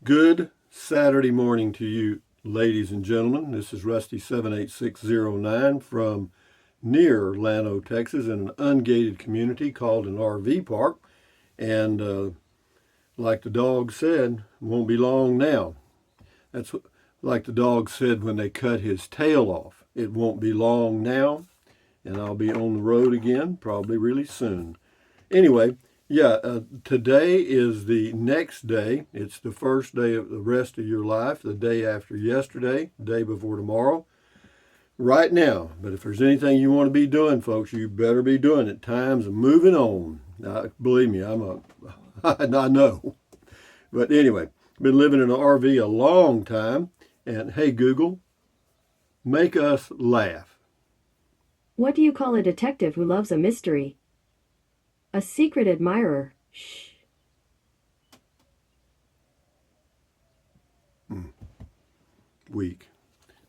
Good Saturday morning to you, ladies and gentlemen. This is Rusty 78609 from near Llano, Texas, in an ungated community called an RV park. And like the dog said, won't be long now. That's what, like the dog said when they cut his tail off. It won't be long now, and I'll be on the road again, probably really soon. Anyway, today is the next day. It's the first day of the rest of your life, the day after yesterday, the day before tomorrow, right now. But if there's anything you want to be doing, folks, you better be doing it. Time's moving on. Now, believe me, I know. But anyway, been living in an RV a long time. And hey, Google, make us laugh. What do you call a detective who loves a mystery? A secret admirer. Shh. Weak.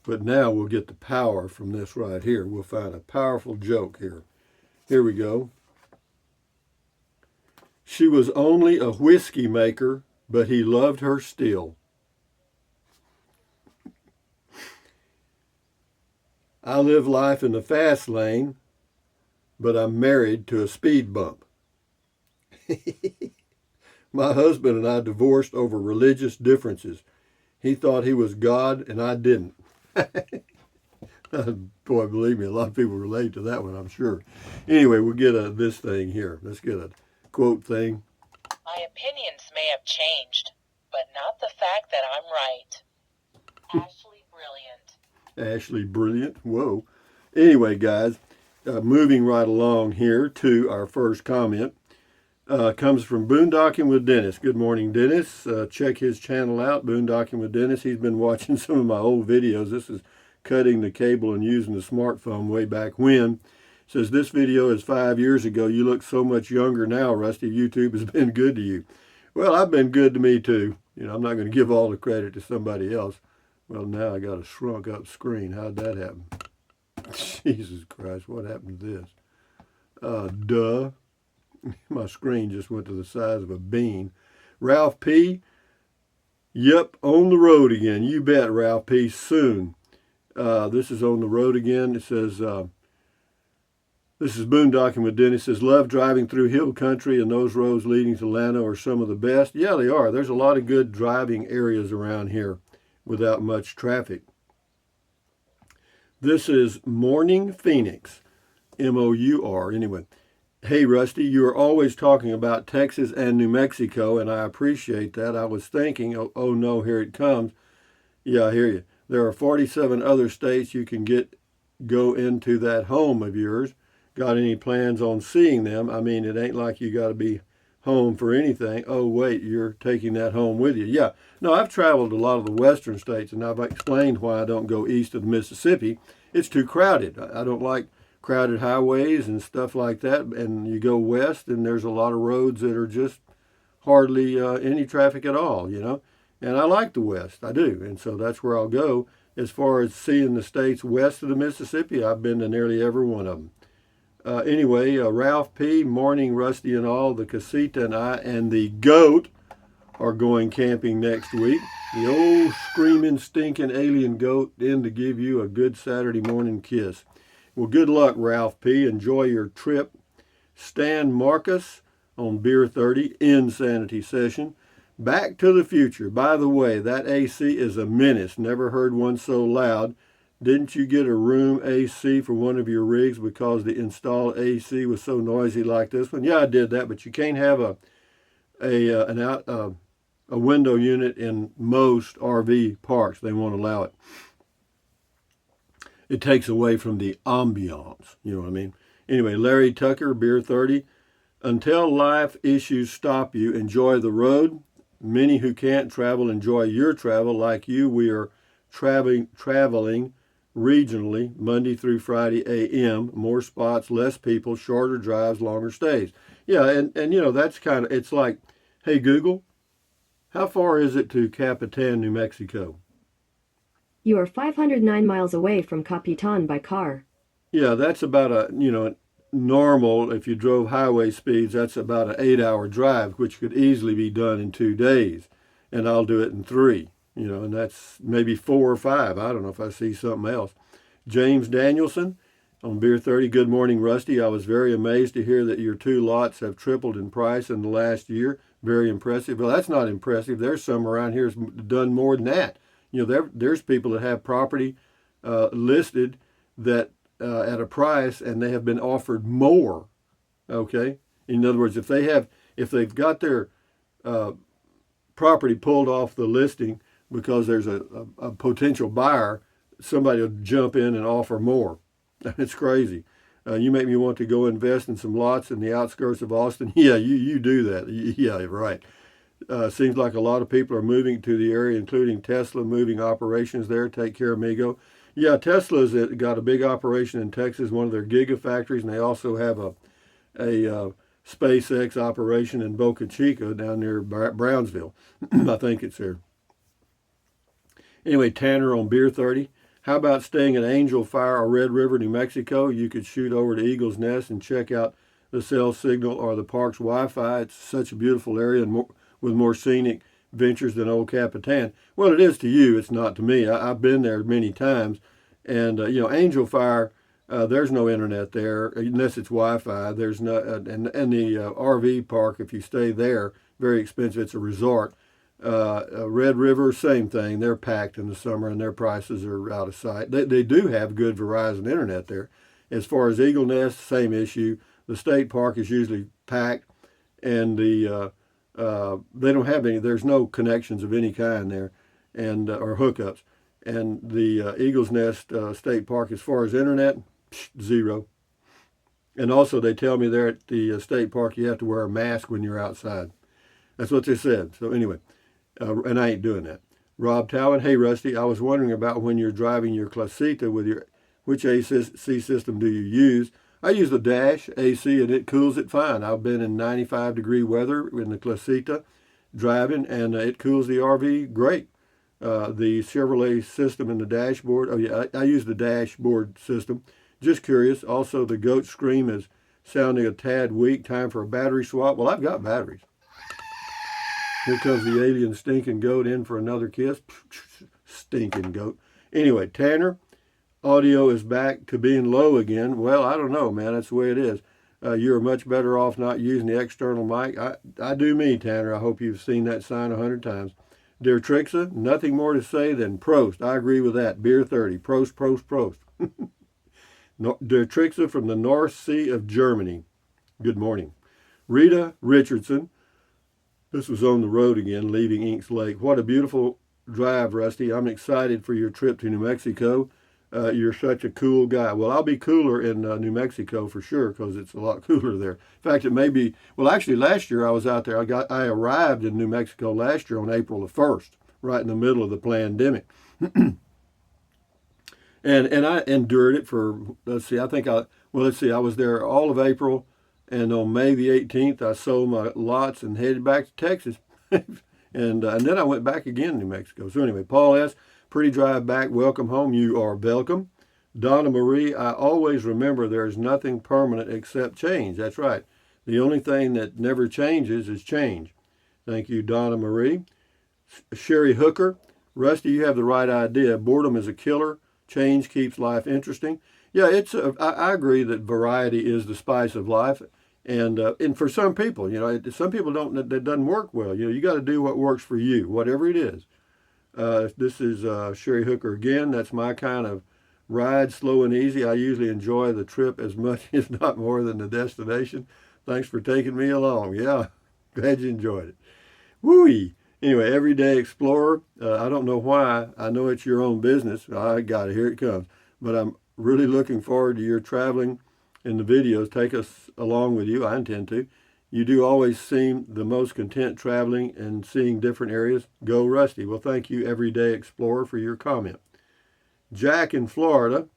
But now we'll get the power from this right here. We'll find a powerful joke here. Here we go. She was only a whiskey maker, but he loved her still. I live life in the fast lane, but I'm married to a speed bump. My husband and I divorced over religious differences. He thought he was God and I didn't. Boy, believe me, a lot of people relate to that one, I'm sure. Anyway, we'll get this thing here. Let's get a quote thing. My opinions may have changed, but not the fact that I'm right. Ashley Brilliant. Ashley Brilliant. Whoa. Anyway, guys, moving right along here to our first comment. Comes from Boondocking with Dennis. Good morning, Dennis. Check his channel out, Boondocking with Dennis. He's been watching some of my old videos. This is cutting the cable and using the smartphone way back when. Says, this video is 5 years ago. You look so much younger now, Rusty. YouTube has been good to you. Well, I've been good to me, too. You know, I'm not going to give all the credit to somebody else. Well, now I got a shrunk up screen. How'd that happen? Jesus Christ, what happened to this? Duh. My screen just went to the size of a bean. Ralph P. Yep, on the road again. You bet, Ralph P. Soon. This is on the road again. It says, this is Boondocking with Dennis. It says, love driving through hill country, and those roads leading to Llano are some of the best. Yeah, they are. There's a lot of good driving areas around here without much traffic. This is Morning Phoenix. M-O-U-R. Anyway. Hey, Rusty, you are always talking about Texas and New Mexico, and I appreciate that. I was thinking, oh no, here it comes. Yeah, I hear you. There are 47 other states you can go into that home of yours. Got any plans on seeing them? I mean, it ain't like you got to be home for anything. Oh, wait, you're taking that home with you. Yeah. No, I've traveled a lot of the western states, and I've explained why I don't go east of the Mississippi. It's too crowded. I don't like crowded highways and stuff like that, and you go west and there's a lot of roads that are just hardly any traffic at all, you know, and I like the west, I do, and so that's where I'll go. As far as seeing the states west of the Mississippi, I've been to nearly every one of them. Anyway, Ralph P., morning, Rusty and all, the Casita and I and the goat are going camping next week. The old screaming, stinking alien goat in to give you a good Saturday morning kiss. Well, good luck, Ralph P. Enjoy your trip. Stan Marcus on Beer 30, Insanity Session. Back to the Future. By the way, that AC is a menace. Never heard one so loud. Didn't you get a room AC for one of your rigs because the installed AC was so noisy like this one? Yeah, I did that, but you can't have a window unit in most RV parks. They won't allow it. It takes away from the ambiance, you know what I mean? Anyway, Larry Tucker, Beer 30. Until life issues stop you, enjoy the road. Many who can't travel enjoy your travel. Like you, we are traveling regionally, Monday through Friday a.m. More spots, less people, shorter drives, longer stays. Yeah, and you know, that's kind of, it's like, hey, Google, how far is it to Capitan, New Mexico? You are 509 miles away from Capitan by car. Yeah, that's about a, normal, if you drove highway speeds, that's about an 8-hour drive, which could easily be done in 2 days. And I'll do it in 3, and that's maybe 4 or 5. I don't know if I see something else. James Danielson on Beer 30. Good morning, Rusty. I was very amazed to hear that your 2 lots have tripled in price in the last year. Very impressive. Well, that's not impressive. There's some around here that's done more than that. There's people that have property listed that at a price, and they have been offered more. Okay, in other words, if they've got their property pulled off the listing because there's a potential buyer, somebody will jump in and offer more. It's crazy. You make me want to go invest in some lots in the outskirts of Austin. Yeah, you do that. Yeah, right. Seems like a lot of people are moving to the area, including Tesla, moving operations there. Take care, amigo. Yeah, Tesla's got a big operation in Texas, one of their gigafactories, and they also have a SpaceX operation in Boca Chica down near Brownsville. I think it's there. Anyway, Tanner on Beer 30. How about staying at Angel Fire or Red River, New Mexico? You could shoot over to Eagle's Nest and check out the cell signal or the park's Wi-Fi. It's such a beautiful area and with more scenic ventures than Old Capitan. Well, it is to you. It's not to me. I've been there many times. And, Angel Fire, there's no internet there unless it's Wi-Fi. There's no, and the RV park, if you stay there, very expensive. It's a resort. Red River, same thing. They're packed in the summer and their prices are out of sight. They do have good Verizon internet there. As far as Eagle Nest, same issue. The state park is usually packed, and they don't have any. There's no connections of any kind there, and or hookups. And the Eagle's Nest State Park, as far as internet, zero. And also, they tell me there at the state park you have to wear a mask when you're outside. That's what they said. So anyway, and I ain't doing that. Rob Talon, hey Rusty, I was wondering about when you're driving your Clasita with which AC system do you use? I use the Dash AC and it cools it fine. I've been in 95-degree weather in the Clasita driving, and it cools the RV great. The Chevrolet system in the dashboard. Oh yeah, I use the dashboard system. Just curious. Also, the goat scream is sounding a tad weak. Time for a battery swap. Well, I've got batteries. Here comes the alien stinking goat in for another kiss. Stinking goat. Anyway, Tanner, audio is back to being low again. Well, I don't know, man. That's the way it is. You're much better off not using the external mic. I do me, Tanner. I hope you've seen that sign 100 times. Dear Trixa, nothing more to say than Prost. I agree with that. Beer 30. Prost, Prost, Prost. Dear Trixa from the North Sea of Germany. Good morning. Rita Richardson. This was on the road again, leaving Inks Lake. What a beautiful drive, Rusty. I'm excited for your trip to New Mexico. You're such a cool guy. Well, I'll be cooler in New Mexico for sure because it's a lot cooler there. In fact, it may be, well, actually last year I was out there. I arrived in New Mexico last year on April the 1st, right in the middle of the pandemic. and I endured it for, I was there all of April, and on May the 18th I sold my lots and headed back to Texas. and then I went back again to New Mexico. So anyway, Paul S., pretty drive back. Welcome home. You are welcome. Donna Marie, I always remember there is nothing permanent except change. That's right. The only thing that never changes is change. Thank you, Donna Marie. Sherry Hooker, Rusty, you have the right idea. Boredom is a killer. Change keeps life interesting. Yeah, I agree that variety is the spice of life. And for some people, some people that doesn't work well. You got to do what works for you, whatever it is. This is Sherry Hooker again. That's my kind of ride, slow and easy. I usually enjoy the trip as much, if not more, than the destination. Thanks for taking me along. Yeah, glad you enjoyed it. Woo-wee. Anyway, Everyday Explorer. I don't know why. I know it's your own business. I got it. Here it comes. But I'm really looking forward to your traveling in the videos. Take us along with you. I intend to. You do always seem the most content traveling and seeing different areas. Go Rusty. Well, thank you, Everyday Explorer, for your comment. Jack in Florida.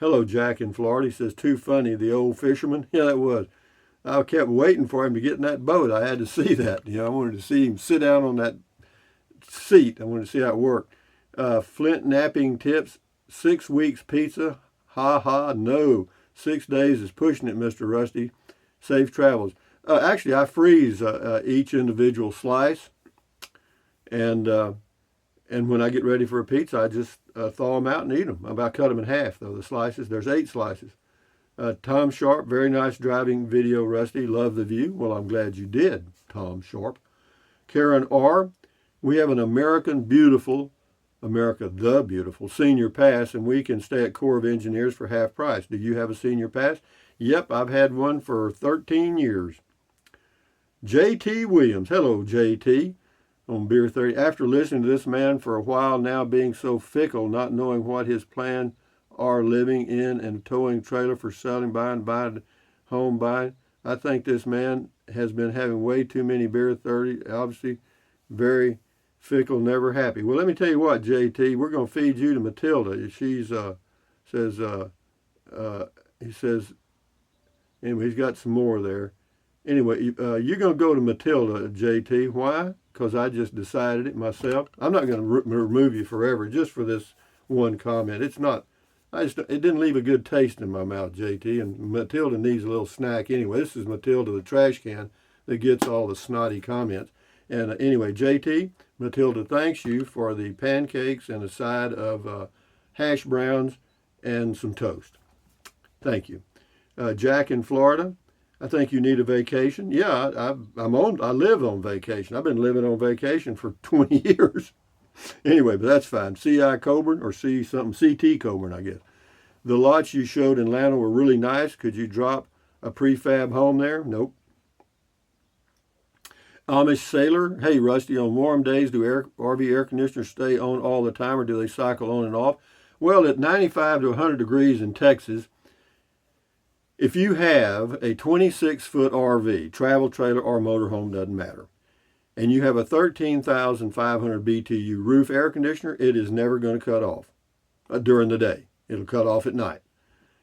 Hello, Jack in Florida. He says, too funny, the old fisherman. Yeah, that was. I kept waiting for him to get in that boat. I had to see that. I wanted to see him sit down on that seat. I wanted to see how it worked. Flint napping tips. 6 weeks pizza. Ha ha, no. 6 days is pushing it, Mr. Rusty. Safe travels. Actually, I freeze each individual slice, and when I get ready for a pizza, I just thaw them out and eat them. I cut them in half, though, the slices. There's 8 slices. Tom Sharp, very nice driving video, Rusty. Love the view. Well, I'm glad you did, Tom Sharp. Karen R., we have an America the Beautiful senior pass, and we can stay at Corps of Engineers for half price. Do you have a senior pass? Yep, I've had one for 13 years. J.T. Williams. Hello, J.T. on Beer 30. After listening to this man for a while now, being so fickle, not knowing what his plan are, living in and towing trailer for selling, buying home, buying, I think this man has been having way too many Beer 30. Obviously, very fickle, never happy. Well, let me tell you what, JT, we're going to feed you to Matilda. She's he says, anyway, he's got some more there. Anyway, you're going to go to Matilda, JT. Why? Because I just decided it myself. I'm not going to remove you forever just for this one comment. It's not, it didn't leave a good taste in my mouth, JT, and Matilda needs a little snack anyway. This is Matilda, the trash can, that gets all the snotty comments. And anyway, JT, Matilda thanks you for the pancakes and a side of hash browns and some toast. Thank you. Jack in Florida, I think you need a vacation. Yeah, I live on vacation. I've been living on vacation for 20 years. Anyway, but that's fine. C.I. Coburn or C.T. Coburn, I guess. The lots you showed in Atlanta were really nice. Could you drop a prefab home there? Nope. Amish Sailor, hey Rusty, on warm days do RV air conditioners stay on all the time or do they cycle on and off? Well, at 95 to 100 degrees in Texas, if you have a 26-foot RV, travel trailer or motorhome, doesn't matter, and you have a 13,500 BTU roof air conditioner, it is never going to cut off during the day. It'll cut off at night.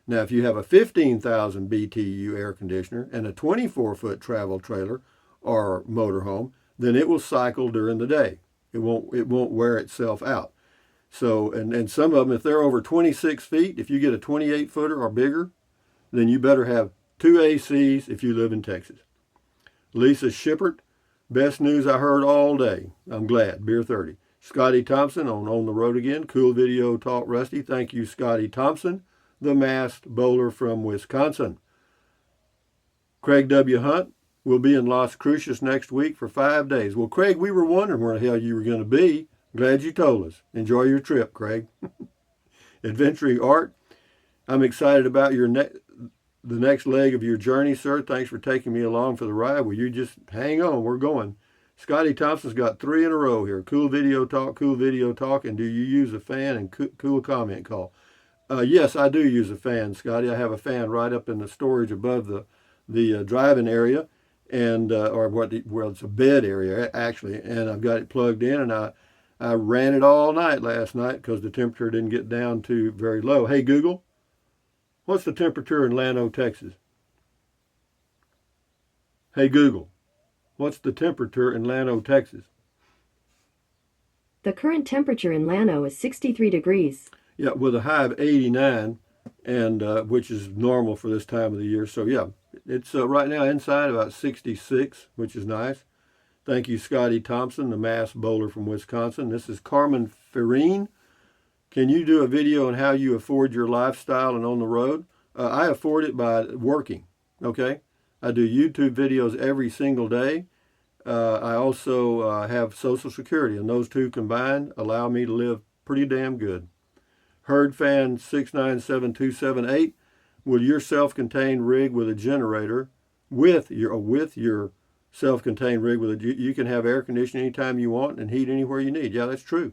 Now, if you have a 15,000 BTU air conditioner and a 24-foot travel trailer or motorhome, then it will cycle during the day. It won't wear itself out. So, and some of them, if they're over 26 feet, if you get a 28-footer or bigger, then you better have 2 ACs if you live in Texas. Lisa Shippert, best news I heard all day. I'm glad. Beer 30. Scotty Thompson on the road again. Cool video talk, Rusty. Thank you, Scotty Thompson, the masked bowler from Wisconsin. Craig W. Hunt, we'll be in Las Cruces next week for 5 days. Well, Craig, we were wondering where the hell you were going to be. Glad you told us. Enjoy your trip, Craig. Adventuring Art, I'm excited about the next leg of your journey, sir. Thanks for taking me along for the ride. Well, you just hang on. We're going. Scotty Thompson's got 3 in a row here. Cool video talk, and do you use a fan and cool comment call? Yes, I do use a fan, Scotty. I have a fan right up in the storage above the driving area, and it's a bed area actually, and I've got it plugged in, and I ran it all night last night because the temperature didn't get down to very low. Hey Google, what's the temperature in Llano, Texas? Hey Google, what's the temperature in Llano, Texas? The current temperature in Llano is 63 degrees. Yeah, with a high of 89, and which is normal for this time of the year. So yeah, it's right now inside about 66, which is nice. Thank you, Scotty Thompson, the masked bowler from Wisconsin. This is Carmen Ferrine. Can you do a video on how you afford your lifestyle and on the road? I afford it by working, okay? I do YouTube videos every single day. I also have Social Security, and those two combined allow me to live pretty damn good. Herd Fan 697278, will your self-contained rig with a generator, with your self-contained rig with you can have air conditioning anytime you want and heat anywhere you need. Yeah, that's true.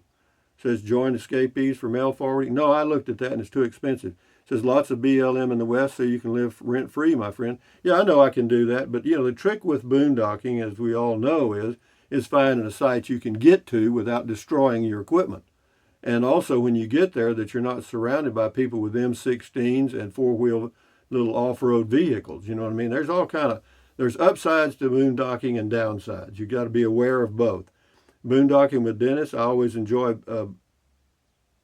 Says join escapees for mail forwarding. No, I looked at that and it's too expensive. Says lots of BLM in the West so you can live rent-free, my friend. Yeah, I know I can do that, but the trick with boondocking, as we all know, is finding a site you can get to without destroying your equipment. And also when you get there that you're not surrounded by people with M16s and four-wheel little off-road vehicles. You know what I mean? There's upsides to boondocking and downsides. You got to be aware of both. Boondocking with Dennis, I always enjoy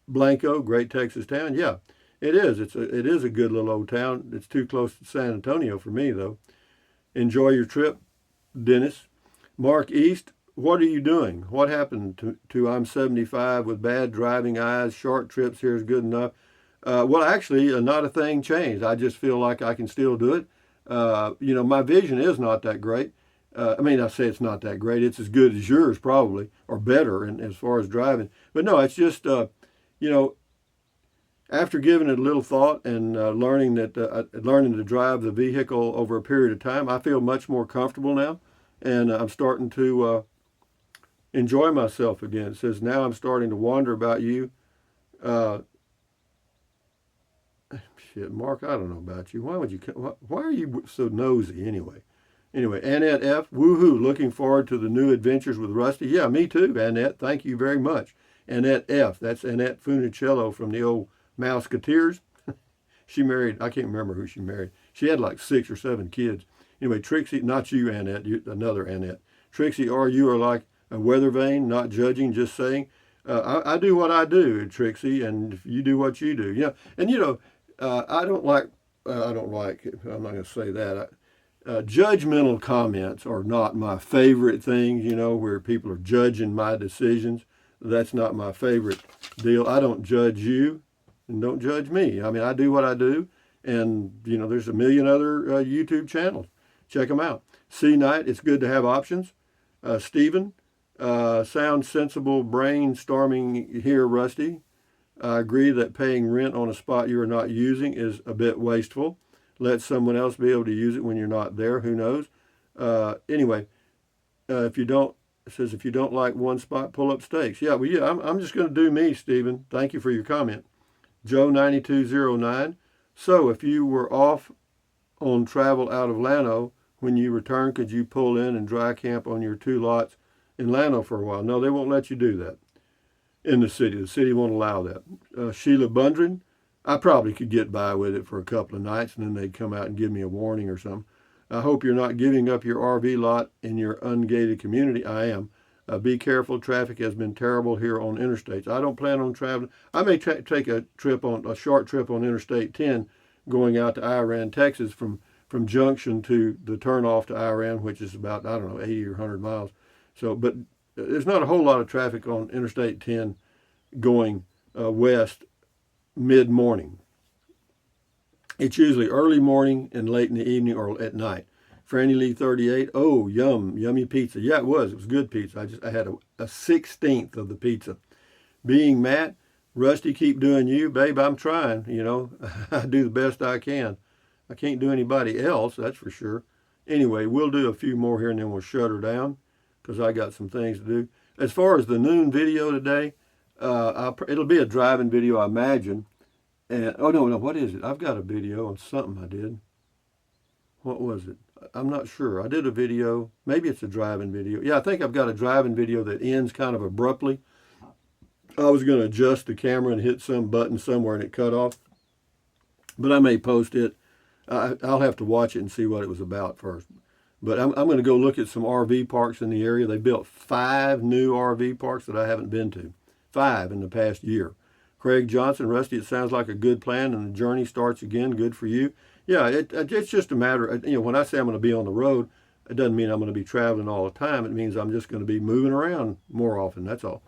Blanco, great Texas town. Yeah, It is. It is a good little old town. It's too close to San Antonio for me though. Enjoy your trip, Dennis. Mark East, what are you doing? What happened to I'm 75 with bad driving eyes? Short trips here is good enough. Well, actually, not a thing changed. I just feel like I can still do it. My vision is not that great. I mean, I say it's not that great. It's as good as yours, probably, or better, as far as driving. But no, it's just, you know, after giving it a little thought and learning to drive the vehicle over a period of time, I feel much more comfortable now, and I'm starting to enjoy myself again. It says now I'm starting to wonder about you. Uh, Shit, Mark, I don't know about you. Why are you so nosy anyway? Anyway, Annette F. Woohoo! Looking forward to the new adventures with Rusty. Yeah, me too, Annette. Thank you very much. Annette F. That's Annette Funicello from the old Mouseketeers. She married, I can't remember who she married. She had like 6 or 7 kids. Anyway, Trixie, not you, Annette, another Annette. Trixie, you are like a weather vane, not judging, just saying. I do what I do, Trixie, and you do what you do. Yeah, and I don't like, I'm not going to say that. Judgmental comments are not my favorite things, where people are judging my decisions. That's not my favorite deal. I don't judge you and don't judge me. I mean, I do what I do, and, there's a million other YouTube channels. Check them out. C. Knight, it's good to have options. Stephen, sounds sensible brainstorming here, Rusty. I agree that paying rent on a spot you are not using is a bit wasteful. Let someone else be able to use it when you're not there. Who knows? Anyway, if you don't, it says if you don't like one spot, pull up stakes. Yeah, well, yeah, I'm just going to do me, Stephen. Thank you for your comment. Joe9209. So if you were off on travel out of Llano, when you return, could you pull in and dry camp on your 2 lots in Llano for a while? No, they won't let you do that in the city. The city won't allow that. Sheila Bundren, I probably could get by with it for a couple of nights, and then they'd come out and give me a warning or something. I hope you're not giving up your RV lot in your ungated community. I am. Be careful. Traffic has been terrible here on interstates. I don't plan on traveling. I may take a short trip on Interstate 10, going out to Iran, Texas, from Junction to the turnoff to Iran, which is about, 80 or 100 miles. So, but there's not a whole lot of traffic on Interstate 10 going west mid-morning. It's usually early morning and late in the evening or at night. Franny Lee 38. Oh, yummy pizza. Yeah, it was good pizza. I had a 16th of the pizza. Being Matt, Rusty, keep doing you, babe. I'm trying. I do the best I can. I can't do anybody else, that's for sure. Anyway, we'll do a few more here and then we'll shut her down because I got some things to do. As far as the noon video today, it'll be a driving video, I imagine. And oh no, what is it? I've got a video on something I did. What was it? I'm not sure. I did a video. Maybe it's a driving video. Yeah, I think I've got a driving video that ends kind of abruptly. I was going to adjust the camera and hit some button somewhere and it cut off. But I may post it. I'll have to watch it and see what it was about first. But I'm going to go look at some RV parks in the area. They built 5 new RV parks that I haven't been to. 5 in the past year. Craig Johnson, Rusty, it sounds like a good plan and the journey starts again. Good for you. Yeah, it's just a matter of, when I say I'm going to be on the road, it doesn't mean I'm going to be traveling all the time. It means I'm just going to be moving around more often. That's all.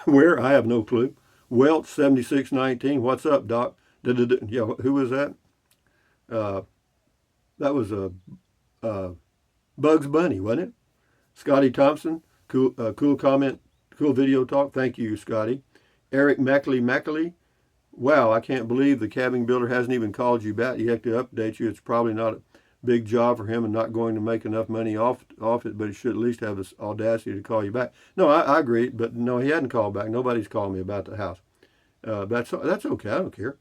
Where? I have no clue. Welch 7619. What's up, Doc? Yeah, who was that? That was Bugs Bunny, wasn't it? Scotty Thompson. Cool comment. Cool video talk. Thank you, Scotty. Eric Mackley. Wow, I can't believe the cabin builder hasn't even called you back. You have to update you. It's probably not a big job for him and not going to make enough money off it, but he should at least have the audacity to call you back. No, I agree, but no, he hadn't called back. Nobody's called me about the house. That's okay. I don't care.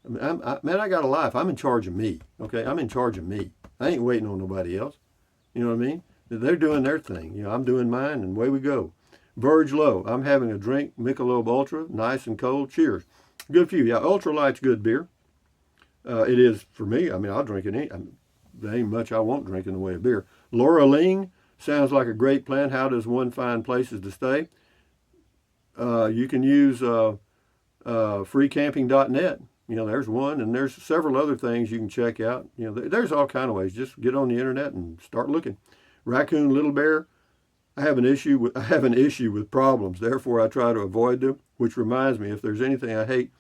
Man, I got a life. I'm in charge of me. Okay, I'm in charge of me. I ain't waiting on nobody else. You know what I mean? They're doing their thing. I'm doing mine, and away we go. Verge Low. I'm having a drink, Michelob Ultra, nice and cold. Cheers. Good for you. Yeah, Ultra Light's good beer. It is for me. I mean, I'll drink it. There ain't much I won't drink in the way of beer. Laura Ling, sounds like a great plan. How does one find places to stay? You can use freecamping.net. there's one, and there's several other things you can check out. There's all kind of ways. Just get on the internet and start looking. Raccoon, little bear. I have an issue with problems. Therefore, I try to avoid them. Which reminds me, if there's anything I hate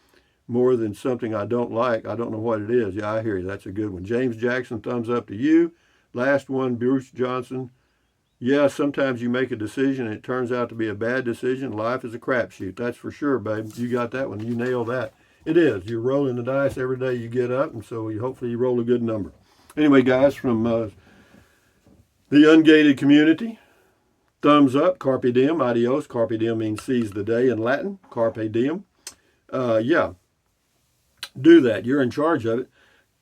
more than something I don't like, I don't know what it is. Yeah, I hear you. That's a good one. James Jackson, thumbs up to you. Last one, Bruce Johnson. Yeah, sometimes you make a decision and it turns out to be a bad decision. Life is a crapshoot. That's for sure, babe. You got that one. You nailed that. It is. You're rolling the dice every day you get up, and so hopefully you roll a good number. Anyway, guys, from the ungated community, thumbs up. Carpe diem. Adios. Carpe diem means seize the day in Latin. Carpe diem. Yeah. Do that. You're in charge of it.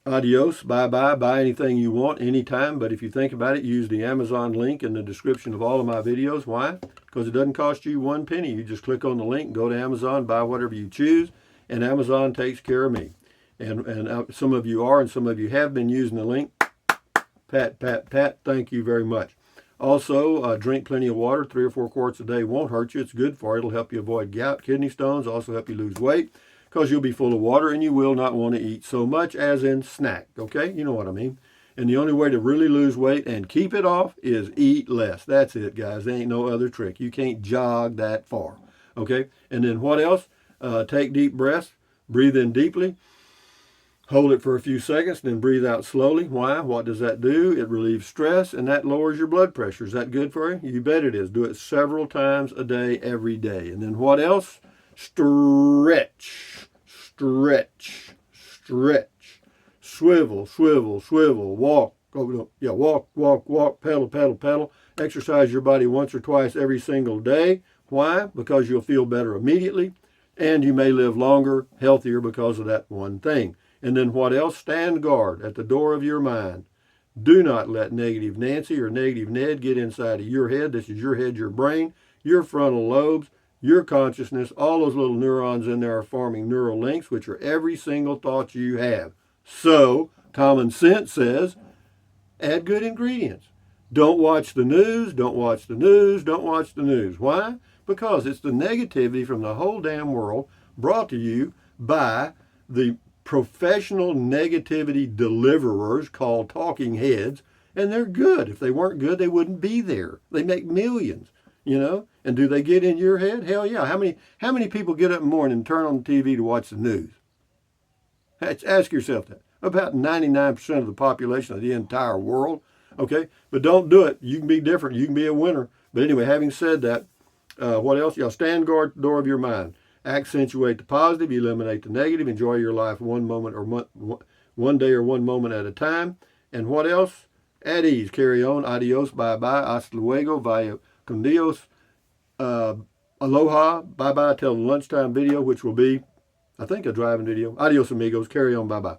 Adios. Bye-bye. Buy anything you want anytime. But if you think about it, use the Amazon link in the description of all of my videos. Why? Because it doesn't cost you one penny. You just click on the link, go to Amazon, buy whatever you choose, and Amazon takes care of me. And some of you are, and some of you have been using the link. Pat, pat, pat. Thank you very much. Also, drink plenty of water. 3 or 4 quarts a day won't hurt you. It's good for you. It'll help you avoid gout, kidney stones, also help you lose weight, because you'll be full of water and you will not want to eat so much, as in snack. Okay? You know what I mean. And the only way to really lose weight and keep it off is eat less. That's it, guys. There ain't no other trick. You can't jog that far. Okay? And then what else? Take deep breaths. Breathe in deeply. Hold it for a few seconds, then breathe out slowly. Why? What does that do? It relieves stress, and that lowers your blood pressure. Is that good for you? You bet it is. Do it several times a day, every day. And then what else? Stretch, stretch, stretch. Swivel, swivel, swivel. Walk. Walk, walk, walk. Pedal, pedal, pedal. Exercise your body once or twice every single day. Why? Because you'll feel better immediately, and you may live longer, healthier because of that one thing. And then what else? Stand guard at the door of your mind. Do not let negative Nancy or negative Ned get inside of your head. This is your head, your brain, your frontal lobes, your consciousness. All those little neurons in there are forming neural links, which are every single thought you have. So, common sense says, add good ingredients. Don't watch the news, don't watch the news, don't watch the news. Why? Because it's the negativity from the whole damn world brought to you by the professional negativity deliverers called talking heads, and they're good. If they weren't good, they wouldn't be there. They make millions, And do they get in your head? Hell yeah. How many people get up in the morning and turn on the TV to watch the news? Ask yourself that. About 99% of the population of the entire world. Okay? But don't do it. You can be different. You can be a winner. But anyway, having said that, what else? Stand guard at the door of your mind. Accentuate the positive, eliminate the negative, enjoy your life one day or one moment at a time. And what else? At ease, carry on, adios, bye-bye, hasta luego, vaya con Dios, aloha, bye-bye till the lunchtime video, which will be, I think, a driving video. Adios, amigos, carry on, bye-bye.